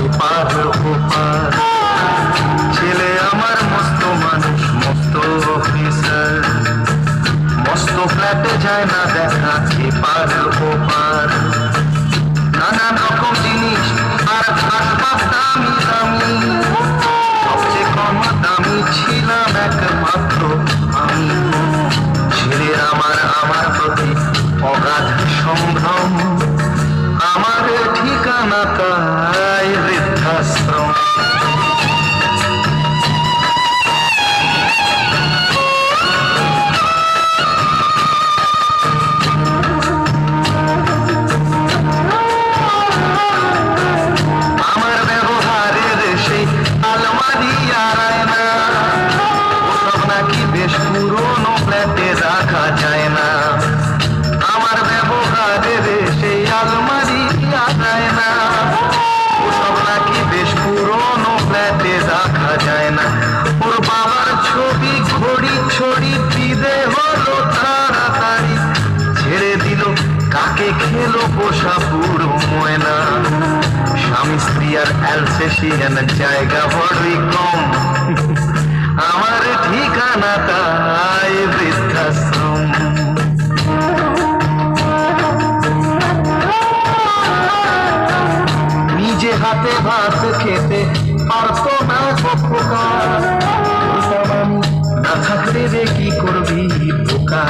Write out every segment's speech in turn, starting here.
এপার ওপার। ছেলে আমার মস্ত মানুষ, মস্ত অফিসার, মস্ত ফ্ল্যাটে যায় না দেখা এপার ওপার। নানান রকম জিনিস আর আসবাব দামি দামি, সবচেয়ে কম দামি ছিলাম একমাত্র আমি। ছেলের আমার প্রতি অগাধ সম্ভ্রম, আমার ঠিকানা তাই বৃদ্ধাশ্রম। আমার ব্যবহারের সেই আলমারি আর আয়না, ওসব নাকি বেশ পুরনো ফ্ল্যাটে রাখা যায় না। আমার ব্যবহারের সেই আলমারি আর আয়না, ওসব নাকি বেশ পুরনো ফ্ল্যাটে রাখা যায় না। ওর বাবার ছবি ঘড়ি ছড়ি বিদে হলো তাড়াতাড়ি, ছেড়ে দিল কাকে খেলো পোষা পুরো ময়না। স্বামী স্ত্রী আর অ্যালসেশিয়ান জায়গা বড়ই কম, আমার ঠিকানা তাই বৃদ্ধাশ্রম। নিজে হাতে ভাত খেতে পারতো না খোকা, আমি না থাকলে রে কি করবি বোকা।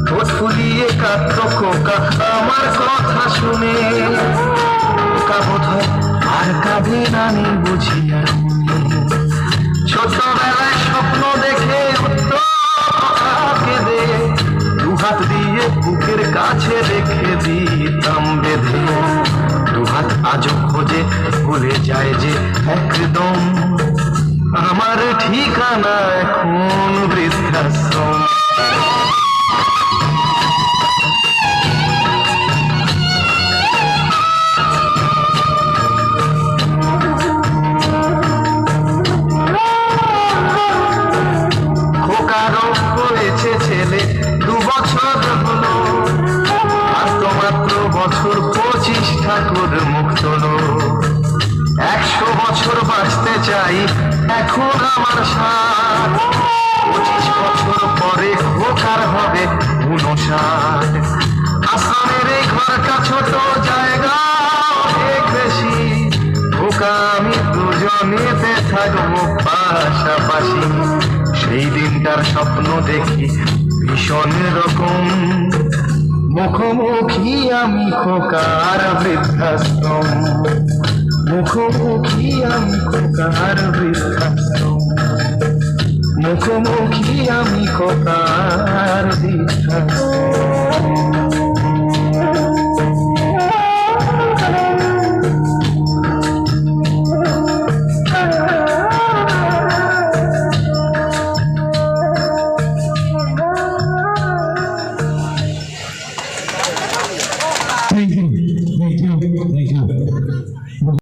ঠোঁট ফুলিয়ে কাঁদতো খোকা আমার কথা শুনে, খোকা বোধ হয় আর কাঁদে না নি বুঝিয়া। ছোটবেলায় স্বপ্ন দেখে কেঁদে দুহাত দিয়ে বুকের কাছে রেখে দিতাম বেঁধে। দুহাত আজও খোঁজে ভুলে যায় যে একদম, আমার ঠিকানা এখন বৃদ্ধাশ্রম। খোকারও হয়েছে ছেলে 2 বছর হলো, আর তো মাত্র বছর 25 ঠাকুর মুখ তোলো। 100 বছর বাঁচতে চাই এখন আমার 60, 25 বছর পরে খোকার হবে 59। আশ্রমের এই ঘরটা ছোট, জায়গা অনেক বেশি, খোকা আমি দুজনেতে থাকবো পাশাপাশি। সেই দিনটার স্বপ্ন দেখি ভীষণ রকম, মুখোমুখি আমি খোকার বৃদ্ধাশ্রম, মুখোমুখি আমি খোকার বৃদ্ধাশ্রম, মুখোমুখি আমি খোকার বৃদ্ধাশ্রম।